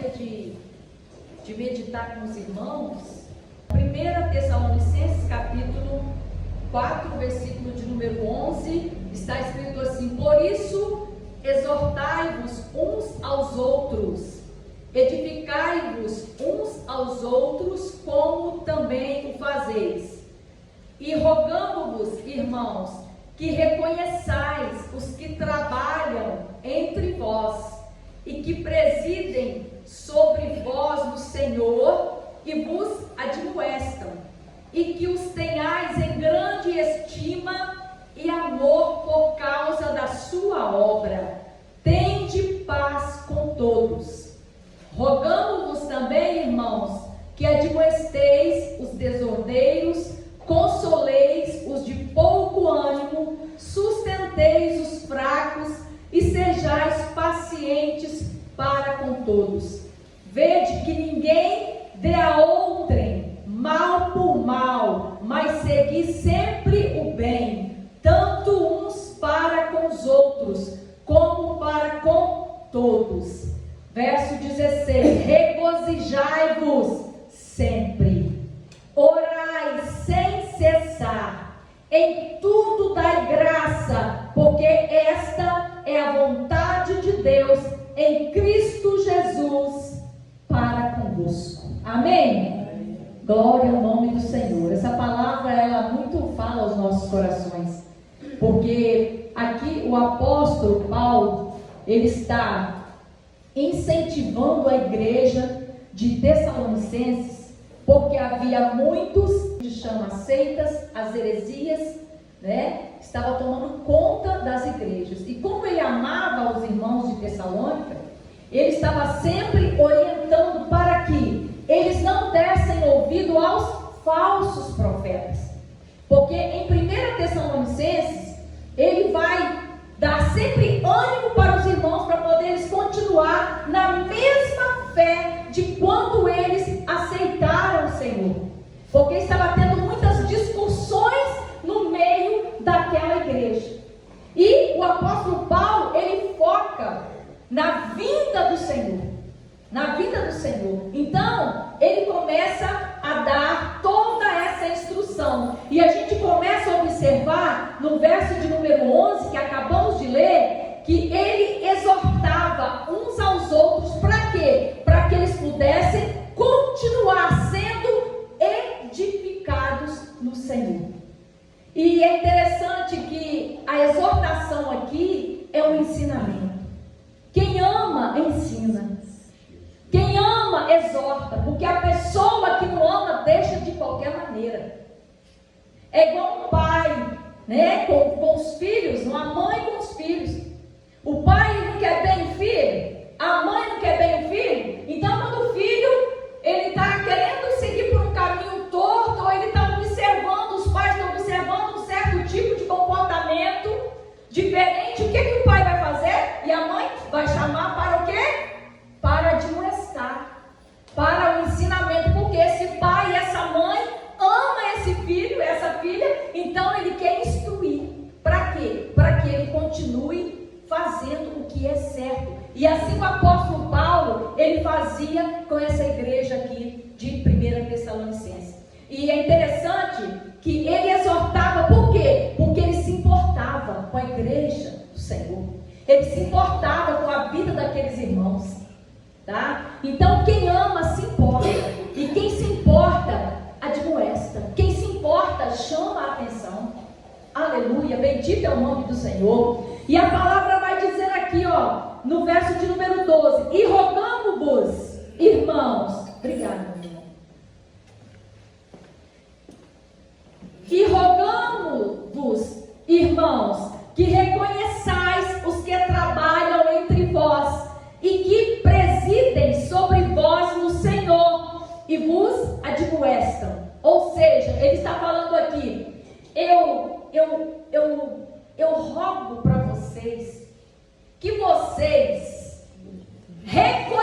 gostaria de meditar com os irmãos 1 Tessalonicenses capítulo 4, versículo de número 11, está escrito assim: por isso exortai-vos uns aos outros, edificai-vos uns aos outros, como também o fazeis, e rogamo-vos, irmãos, que reconheçais os que trabalham entre vós e que presidem sobre vós no Senhor e vos admoestam, e que os tenhais em grande estima e amor por causa da sua obra. Tende paz com todos. Rogamo-vos também, irmãos, que admoesteis os desordeiros, consoleis os de pouco ânimo, sustenteis os fracos e sejais pacientes para com todos. Vede que ninguém dê a outrem mal por mal, mas segui sempre o bem, tanto uns para com os outros, como para com todos. Verso 16: regozijai-vos sempre, orai sem cessar, em tudo dai graça, porque esta é a vontade de Deus em Cristo Jesus para convosco. Amém? Glória ao nome do Senhor. Essa palavra, ela muito fala aos nossos corações, porque aqui o apóstolo Paulo, ele está incentivando a igreja de Tessalonicenses, porque havia muitos que chamam seitas, as heresias, estava tomando conta das igrejas. E como ele amava os irmãos de Tessalônica, ele estava sempre orientando para que eles não dessem ouvido aos falsos profetas. Porque em 1 Tessalonicenses, ele vai dar sempre ânimo para os irmãos, para poder eles continuar na mesma fé de quando eles aceitaram o Senhor. Porque estava tendo muitas discussões no meio daquela igreja. E o apóstolo Paulo, ele foca na vinda do Senhor. Na vinda do Senhor. Então, ele começa a dar toda essa instrução. E a gente começa a observar no verso de número 11, que acabamos de ler, que ele exortava uns aos outros para quê? Para que eles pudessem continuar sendo edificados no Senhor. E é interessante que a exortação aqui é um ensinamento. Quem ama, ensina. Quem ama, exorta. Porque a pessoa que não ama, deixa de qualquer maneira. É igual um pai, com os filhos, uma mãe com os filhos. O pai não quer bem o filho, a mãe não quer bem o filho. Então, quando o filho ele está querendo seguir por um caminho torto, ou ele está observando, os pais estão observando um certo tipo de comportamento diferente, o que o pai vai fazer? E a mãe vai chamar para o quê? Para admoestar, para o ensinamento, porque esse pai e essa mãe ama esse filho, essa filha, então ele quer instruir. Para quê? Para que ele continue fazendo o que é certo. E assim o apóstolo Paulo, ele fazia com essa igreja aqui de 1 Tessalonicenses. E é interessante que ele exortava, por quê? Porque ele se importava com a igreja do Senhor. Ele se importava com a vida daqueles irmãos. Tá? Então quem ama se importa. E quem se importa, admoesta. Quem se importa, chama a atenção. Aleluia, bendito é o nome do Senhor. E a palavra vai dizer aqui, no verso de número 12: e rogamo-vos, irmãos, obrigada, meu irmão. E rogamo-vos, irmãos, que reconheçais os que trabalham entre vós e que presidem sobre vós no Senhor e vos admoestam. Ou seja, ele está falando aqui, eu rogo para vocês que vocês reconheçam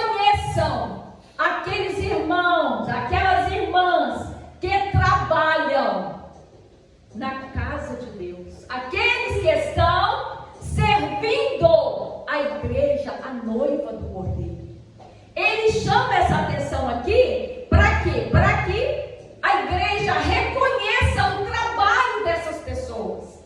chama essa atenção aqui, para quê? Para que a igreja reconheça o trabalho dessas pessoas.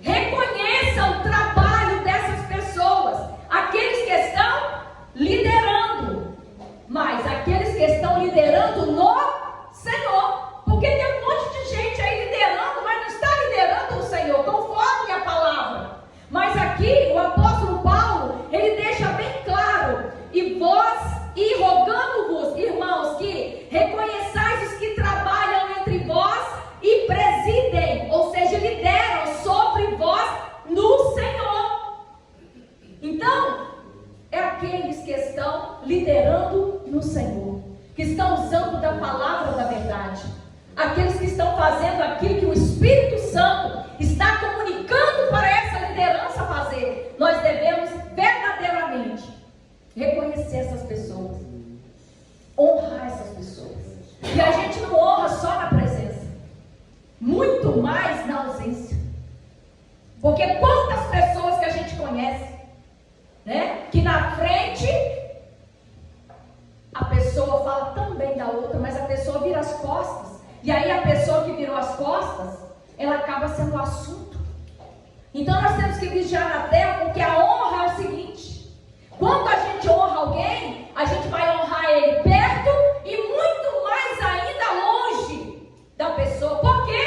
Reconheça o trabalho dessas pessoas. Aqueles que estão liderando, mas aqueles que estão liderando no Senhor. Porque tem um monte de gente aí liderando, mas não está liderando o Senhor, conforme a palavra. Mas aqui o apóstolo Paulo, ele deixa bem claro: e rogando-vos, irmãos, que reconheçais os que trabalham entre vós e presidem, ou seja, lideram sobre vós no Senhor. Então, é aqueles que estão liderando no Senhor, que estão usando da palavra da verdade, aqueles que estão fazendo aquilo que o Espírito Santo está comunicando para essa liderança fazer. Nós devemos verdadeiramente reconhecer essas pessoas, honrar essas pessoas. E a gente não honra só na presença, muito mais na ausência. Porque quantas pessoas que a gente conhece, né, que na frente a pessoa fala tão bem da outra, mas a pessoa vira as costas, e aí a pessoa que virou as costas, ela acaba sendo o assunto. Então nós temos que vigiar na terra, porque a honra é o seguinte: quando a gente honra alguém, a gente vai honrar ele perto e muito mais ainda longe da pessoa. Por quê?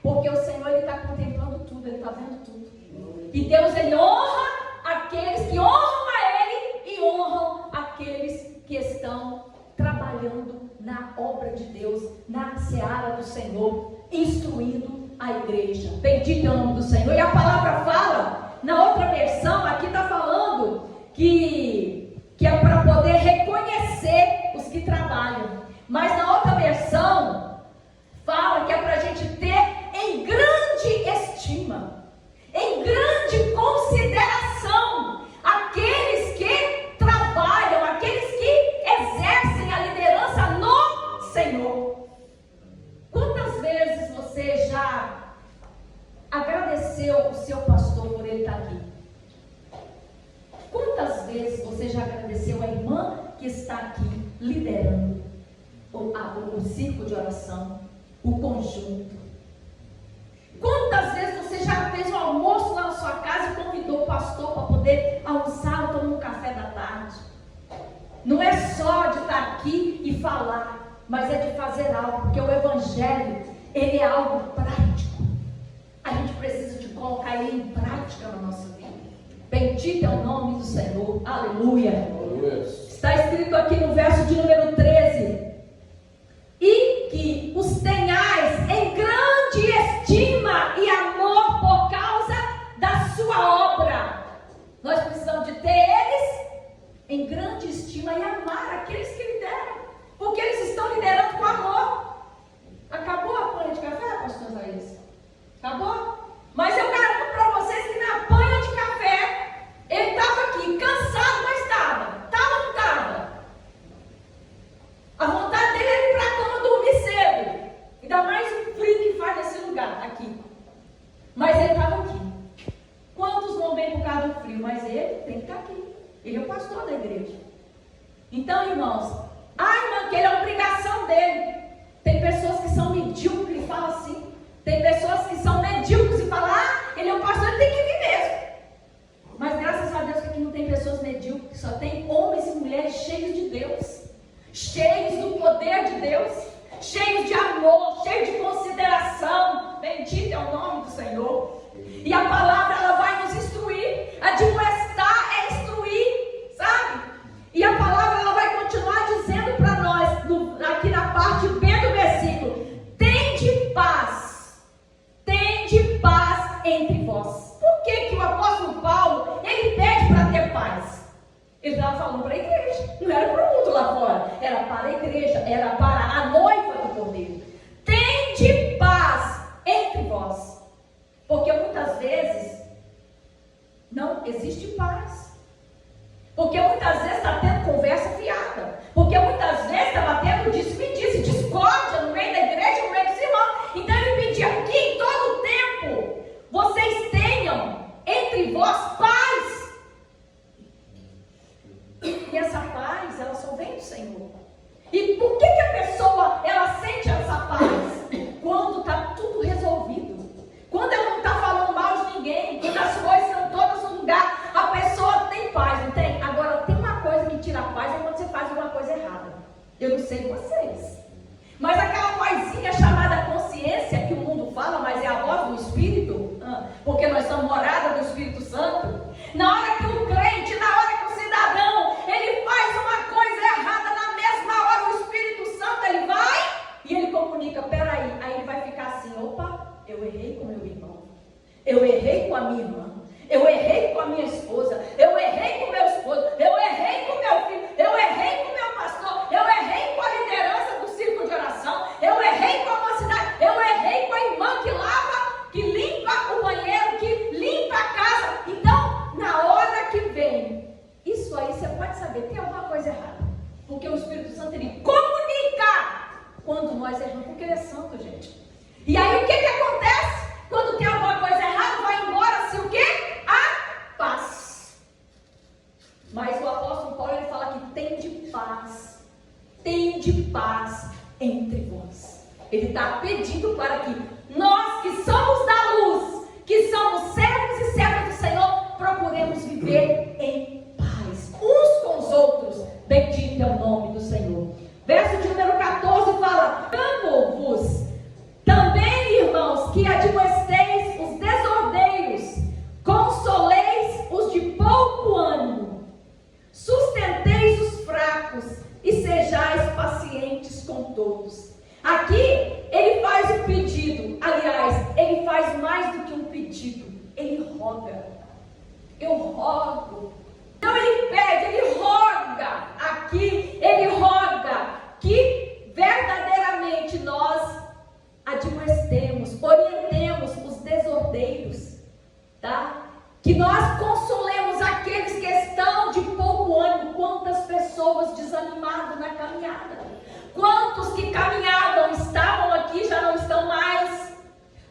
Porque o Senhor, ele está contemplando tudo, ele está vendo tudo. E Deus, ele honra aqueles que honram a ele e honram aqueles que estão trabalhando na obra de Deus, na seara do Senhor, instruindo a igreja. Bendito é o nome do Senhor. E a palavra fala, na outra versão, aqui está falando que é para poder reconhecer os que trabalham. Mas na outra versão, fala que é para a gente ter em grande estima, em grande consideração, aqueles que trabalham, aqueles que exercem a liderança no Senhor. Quantas vezes você já agradeceu o seu pastor por ele estar aqui? Quantas vezes você já agradeceu a irmã que está aqui liderando o círculo de oração, o conjunto? Quantas vezes você já fez um almoço lá na sua casa e convidou o pastor para poder almoçar ou tomar um café da tarde? Não é só de estar aqui e falar, mas é de fazer algo, porque o evangelho, ele é algo prático. A gente precisa de colocar ele em prática na nossa vida. Bendito é o nome do Senhor, aleluia. Está escrito aqui no verso de número 13: e que os tenhais em grande estima e amor por causa da sua obra. Nós precisamos de ter eles em grande estima e amar aqueles que lideram, porque eles estão liderando com amor. Acabou a panha de café, pastor Isaías? Acabou? Mas eu garanto para vocês que na panha de café, ele estava aqui, cansado, mas estava. Estava ou não estava? A vontade dele era ir para a cama dormir cedo. Ainda mais o frio que faz nesse lugar, aqui. Mas ele estava aqui. Quantos não vêm por causa do frio? Mas ele tem que estar aqui. Ele é o pastor da igreja. Então, irmãos, irmã, que ele é obrigação dele. Tem pessoas que são medíocres e falam assim. Tem pessoas que são medíocres e falam: ele é o pastor, ele tem que vir mesmo. Mas graças a Deus que aqui não tem pessoas medíocres, só tem homens e mulheres cheios de Deus, cheios do poder de Deus, cheios de amor, cheios de consideração. Bendito é o nome do Senhor. E a palavra, ela vai nos instruir. Admoestar é instruir, sabe? E a palavra, ela vai continuar dizendo para nós, aqui na parte B do versículo: tende paz entre vós. Por que o apóstolo Paulo, ele pede para ter paz? Ele estava falando para a igreja, não era para o mundo lá fora, era para a igreja, era para a noiva do Cordeiro. Tende paz entre vós, porque muitas vezes não existe paz, porque muitas vezes está tendo conversa fiada, porque muitas vezes está batendo disse-me-disse, discórdia no meio da igreja, no meio dos irmãos. Então ele pedia que em todo tempo vocês tenham entre vós paz. E essa paz, paz, ela só vem do Senhor. E por que a pessoa, ela sente essa paz? Quando está tudo resolvido. Quando ela não está falando mal de ninguém, quando as coisas estão todas no lugar, a pessoa tem paz, não tem? Agora, tem uma coisa que tira a paz, é quando você faz alguma coisa errada. Eu não sei vocês, mas aquela vozinha chamada consciência, que o mundo fala, mas é a voz do Espírito, porque nós somos morada do Espírito Santo. Na hora que o crente, na hora que o cidadão, ele faz uma coisa errada, na mesma hora o Espírito Santo, ele vai e ele comunica, peraí, aí ele vai ficar assim, opa, eu errei com meu irmão, eu errei com a minha irmã, eu errei com a minha esposa, eu errei com meu esposo, eu errei com meu filho, eu errei com meu pastor, eu errei com a liderança do círculo de oração, eu errei com a mocidade, eu errei com a irmã que lava, que limpa o banheiro, que limpa a casa. Então, na hora que vem, isso aí você pode saber, tem alguma coisa errada, porque o Espírito Santo, ele comunica quando nós erramos, porque ele é santo, gente. E aí o que acontece? Quando tem alguma coisa errada, vai embora-se o quê? A paz. Mas o apóstolo Paulo, ele fala que tem de paz entre vós. Ele está pedindo para que nós que somos da luz, que somos servos e servas do Senhor, procuremos viver em paz uns com os outros. Bendito é o nome do Senhor. Verso de número 14 fala: amo-vos também, irmãos, que admoesteis os desordeiros, consoleis os de pouco ânimo, sustenteis os fracos e sejais pacientes com todos. Aqui ele faz um pedido, aliás, ele faz mais do que um pedido, ele roga. Eu rogo. Então ele pede, ele roga aqui, ele roga que verdadeiramente nós admoestemos, orientemos os desordeiros, tá? Que nós consolemos aqueles que estão de pouco ânimo. Quantas pessoas desanimadas na caminhada, quantos que caminhavam, estavam aqui, já não estão mais.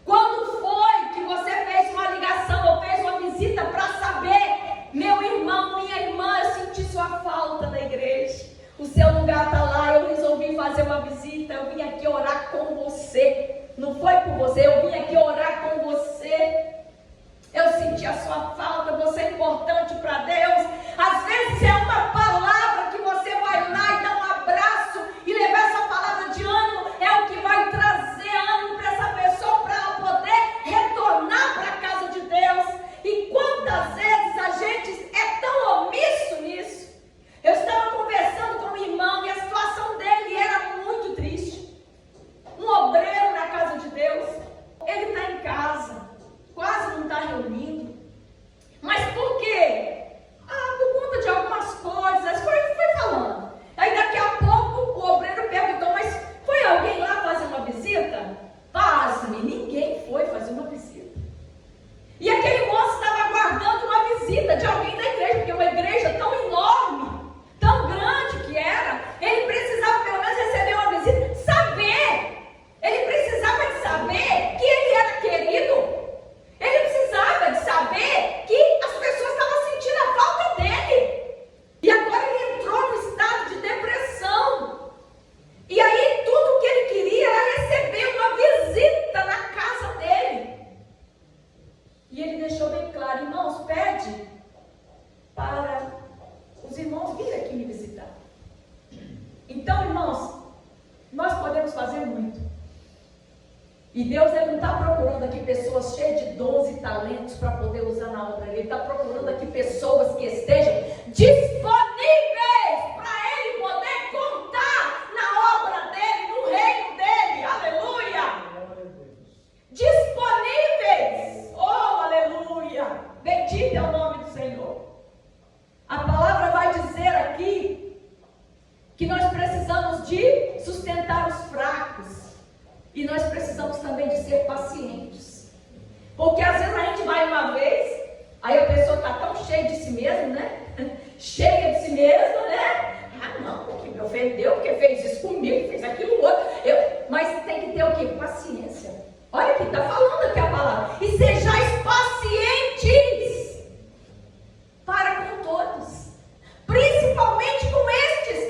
Quando foi que você fez uma ligação ou fez uma visita para saber, meu irmão, minha irmã, eu senti sua falta da igreja, o seu lugar está lá, eu resolvi fazer uma visita, eu vim aqui orar com você. Não foi por você, eu vim aqui orar com você. Eu senti a sua falta, você é importante para Deus. Às vezes é uma palavra que você vai lá e dá um abraço e levar essa palavra de ânimo, é o que vai trazer ânimo para essa pessoa, para ela poder retornar para a casa de Deus. E quantas vezes a gente é tão omisso nisso? Eu estava conversando com um irmão e a situação dele era muito triste. Um obreiro na casa de Deus, ele está em casa, quase não está reunindo. Mas por quê? Por conta de algumas coisas, foi falando. Aí daqui a pouco o obreiro perguntou, mas foi alguém lá fazer uma visita? Pasme, ninguém foi fazer uma visita. E aquele moço estava aguardando uma visita de alguém da igreja, porque uma igreja tão enorme, tão grande que era, ele precisava pelo menos receber uma visita, saber. Ele precisava de saber que ele era querido. Ele precisava de saber que as pessoas estavam sentindo a falta dele. E agora ele entrou no estado de depressão. E aí tudo que ele queria era receber uma visita na casa dele. E ele deixou bem claro, irmãos, pede para os irmãos virem aqui me visitar. Então, irmãos, nós podemos fazer muito. E Deus, ele não está procurando aqui pessoas cheias de dons e talentos para poder usar na obra. Ele está procurando aqui pessoas que estejam disponíveis para ele poder contar na obra dele, no reino dele. Aleluia! Disponíveis! Oh, aleluia! Bendito é o nome do Senhor. A palavra vai dizer aqui que nós precisamos de sustentar os fracos. E nós precisamos também de ser pacientes. Porque às vezes a gente vai uma vez, aí a pessoa está tão cheia de si mesma, né? Cheia de si mesma, né? Não, porque me ofendeu, porque fez isso comigo, fez aquilo outro. Mas tem que ter o quê? Paciência. Olha aqui, está falando aqui a palavra. E sejais pacientes para com todos. Principalmente com estes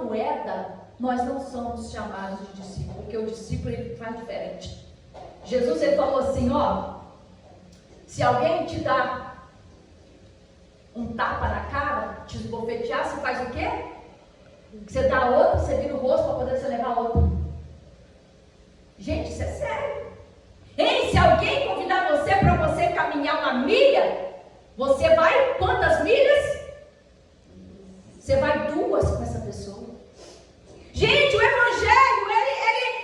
moeda, nós não somos chamados de discípulo, porque o discípulo ele faz diferente. Jesus ele falou assim, ó, se alguém te dá um tapa na cara, te esbofetear, você faz o quê? Você dá outro, você vira o rosto para poder você levar outro. Gente, isso é sério. Ei, se alguém convidar você para você caminhar uma milha, você vai quantas milhas? Você vai 2 com essa pessoa. Gente, o Evangelho,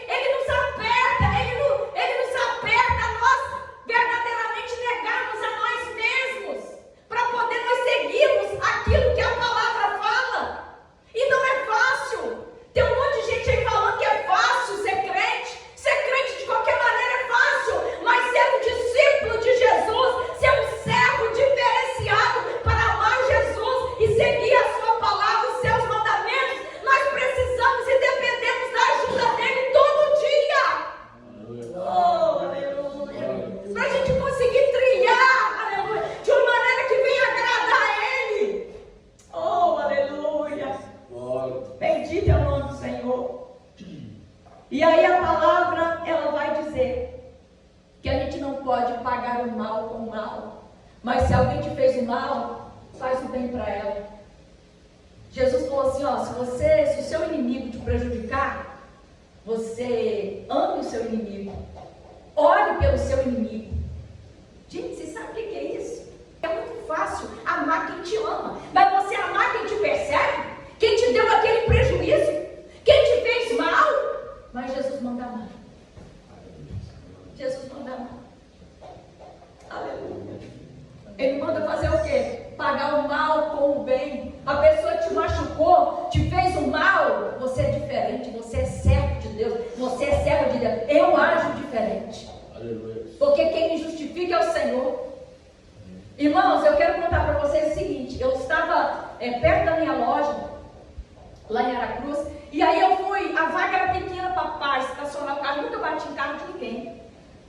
ele nos aperta, ele nos aperta a nós verdadeiramente negarmos a nós mesmos, para poder nós seguirmos aquilo que a palavra fala. E não é fácil. Tem um monte de gente aí falando que é fácil ser crente. Ser crente de qualquer maneira é fácil, mas ser um discípulo de Jesus, ser um servo diferenciado para amar Jesus e seguir a sua palavra, os seus mandamentos, nós precisamos e dependemos da ajuda dele todo dia. Oh, aleluia. Para a gente conseguir trilhar, aleluia, de uma maneira que venha agradar a ele. Oh, aleluia. Bendito é o nome do Senhor. E aí a palavra, ela vai dizer que a gente não pode pagar o mal com o mal, mas se alguém te fez o mal, faz o bem para ela. Jesus falou assim, ó, se o seu inimigo te prejudicar, você ame o seu inimigo, ore pelo seu inimigo. Gente, vocês sabem o que é isso? É muito fácil amar quem te ama, mas você amar quem te persegue, quem te deu aquele prejuízo, quem te fez mal. Mas Jesus manda amar. Jesus manda amar. Aleluia. Ele manda fazer o quê? Pagar o mal com o bem. A pessoa te machucou, te fez o mal. Você é diferente, você é servo de Deus, você é servo de Deus. Eu ajo diferente. Aleluia. Porque quem me justifica é o Senhor. Irmãos, eu quero contar para vocês o seguinte. Eu estava perto da minha loja, lá em Aracruz, e aí eu fui, a vaga era pequena para estacionar o carro, nunca bati em carro de ninguém.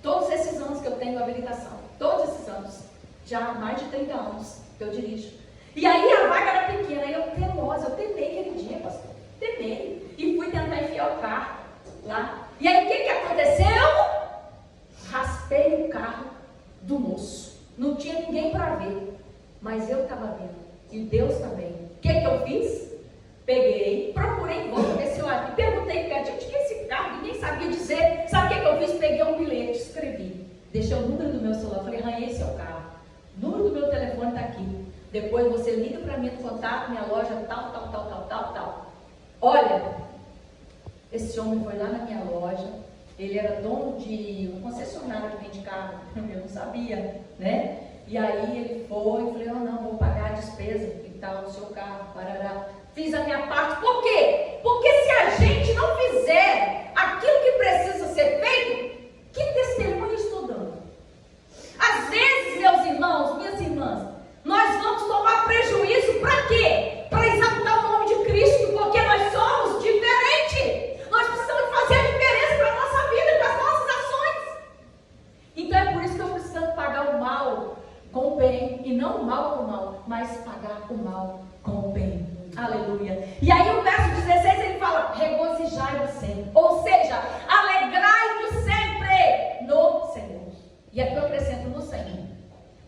Todos esses anos que eu tenho habilitação, todos esses anos, já há mais de 30 anos que eu dirijo. E aí a vaga era pequena, e eu teimosa, eu temei aquele dia, pastor, temei, e fui tentar enfiar o carro lá. E aí o que aconteceu? Raspei o carro do moço, não tinha ninguém para ver, mas eu estava vendo, e Deus também. O que eu fiz? Peguei, procurei em volta, ver se eu aqui, perguntei pertinho, de que esse carro, ninguém sabia dizer. Sabe o que eu fiz? Peguei um bilhete, escrevi, deixei o número do meu celular, falei, esse é o carro, o número do meu telefone está aqui, depois você liga para mim no contato, minha loja tal. Olha, esse homem foi lá na minha loja, ele era dono de um concessionário que vende carro, eu não sabia, né? E aí ele foi, eu falei, não, vou pagar a despesa e tal, o seu carro, parará. Fiz a minha parte. Por quê? Porque se a gente não fizer aquilo que precisa ser feito, que testemunho estou dando? Às vezes, meus irmãos, minhas irmãs, nós vamos tomar prejuízo para quê? Para exaltar o nome de Cristo, porque nós somos diferentes. Nós precisamos fazer a diferença para a nossa vida, para as nossas ações. Então é por isso que eu preciso pagar o mal com o bem, e não o mal com o mal, mas pagar o mal com o bem. Aleluia. E aí o verso 16 ele fala, regozijai-vos sempre, ou seja, alegrai-vos sempre no Senhor. E aqui eu acrescento no Senhor,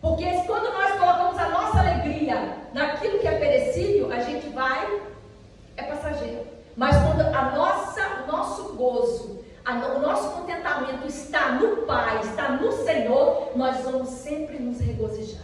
porque quando nós colocamos a nossa alegria naquilo que é perecível, a gente é passageiro. Mas quando o nosso gozo, o nosso contentamento está no Pai, está no Senhor, nós vamos sempre nos regozijar.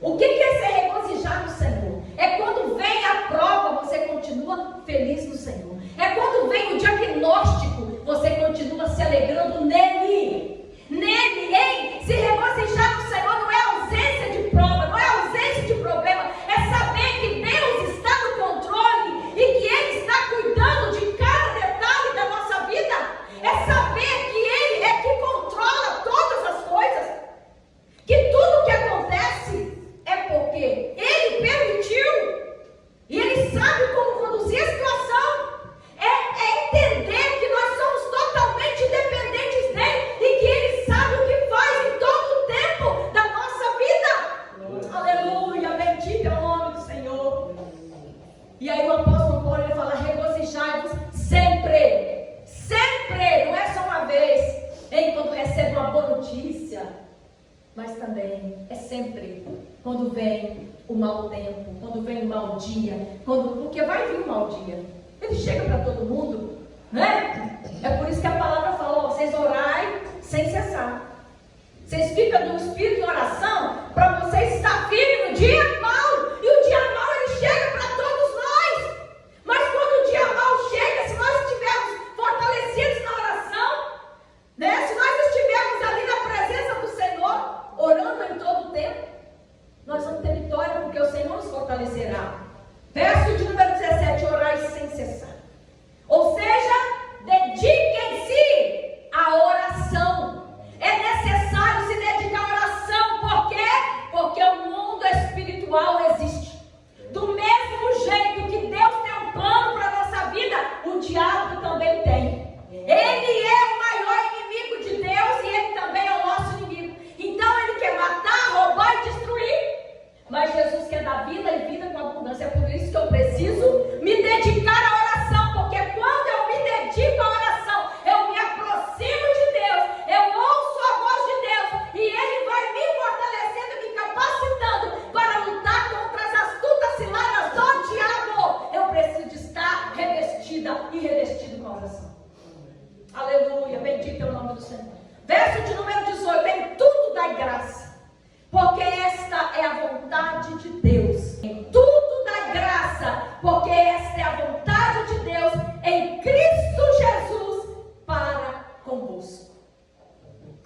O que é ser regozijar no Senhor? É quando vem a prova, você continua feliz no Senhor. É quando vem o diagnóstico, você continua se alegrando nele. Nele, se regozijar no Senhor não é ausência de prova, não é ausência de problema. É saber que Deus está no controle e que Ele está cuidando de cada detalhe da nossa vida. É saber que Ele é que controla todas as coisas. Que tudo que acontece é porque Ele permitiu. E Ele sabe como conduzir a situação. É entender que nós somos totalmente dependentes dEle e que Ele sabe o que faz em todo o tempo da nossa vida. Aleluia, bendito é o nome do Senhor. E aí o apóstolo Paulo ele fala, mas também é sempre quando vem o mau tempo, quando vem o mau dia, porque vai vir o mau dia. Ele chega para todo mundo, né? É por isso que a palavra falou: vocês orai sem cessar. Vocês ficam no espírito de oração para vocês estar firmes no dia mau. E o dia mau ele chega para todos nós. Mas quando o dia mau chega, se nós estivermos fortalecidos na oração, né? Se nós estivermos ali na presença do Senhor, orando em todo o tempo, nós vamos ter vitória, porque o Senhor nos fortalecerá. Verso de número 17: orai sem cessar. Ou seja, dediquem-se à oração. É necessário se dedicar à oração. Por quê? Porque o mundo espiritual existe. Do mesmo jeito que Deus tem um plano para a nossa vida, o diabo também tem. Ele é o maior inimigo de Deus e ele também é o nosso inimigo. Então ele quer matar, roubar e destruir. Mas Jesus quer dar vida e vida com abundância. É por isso que eu preciso me dedicar à oração. Porque quando eu me dedico à oração, eu me aproximo de Deus, eu ouço a voz de Deus, e Ele vai me fortalecendo, me capacitando para lutar contra as astutas ciladas do diabo. Eu preciso de estar revestida e revestido com a oração. Aleluia, bendito é o nome do Senhor. Verso de número 18: em tudo dai graça, porque esta é a vontade de Deus. Em tudo dai graça, porque esta é a vontade de Deus em Cristo Jesus para convosco.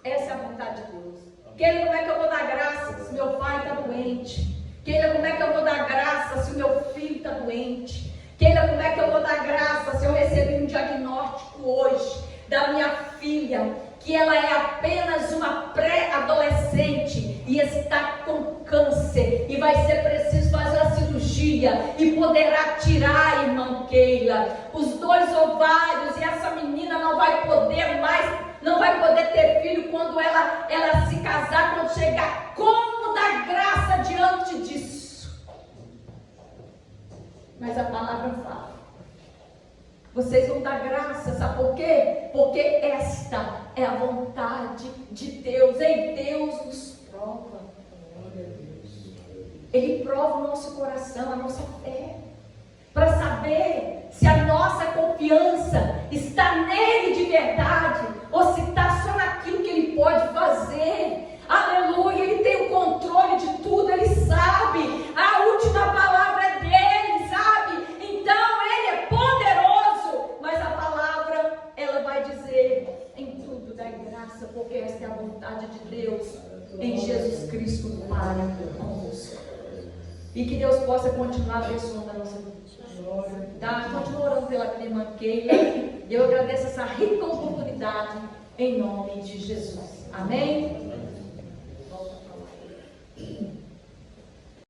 Essa é a vontade de Deus. Queira, como é que eu vou dar graça se meu pai está doente? Queira, como é que eu vou dar graça se meu filho está doente? Queira, como é que eu vou dar graça se eu recebi um diagnóstico hoje da minha filha, que ela é apenas uma pré-adolescente e está com câncer e vai ser preciso fazer a cirurgia e poderá tirar, irmã Keila, os 2 ovários, e essa menina não vai poder mais, não vai poder ter filho quando ela se casar, quando chegar. Como dar graça diante disso? Mas a palavra fala: vocês vão dar graça, sabe por quê? Porque esta é a vontade de Deus. Em Deus nos prova. Ele prova o nosso coração, a nossa fé, para saber se a nossa confiança está nele de verdade, ou se está só naquilo que ele pode fazer. Aleluia, ele tem o controle de tudo, ele sabe, a última palavra é dele, sabe? Então ele é poderoso, mas a palavra, ela vai dizer: em tudo dai graça, porque esta é a vontade de Deus em Jesus Cristo para convosco. E que Deus possa continuar abençoando a nossa vida. Tá? Continua orando pela irmã Keila. Eu agradeço essa rica oportunidade em nome de Jesus. Amém?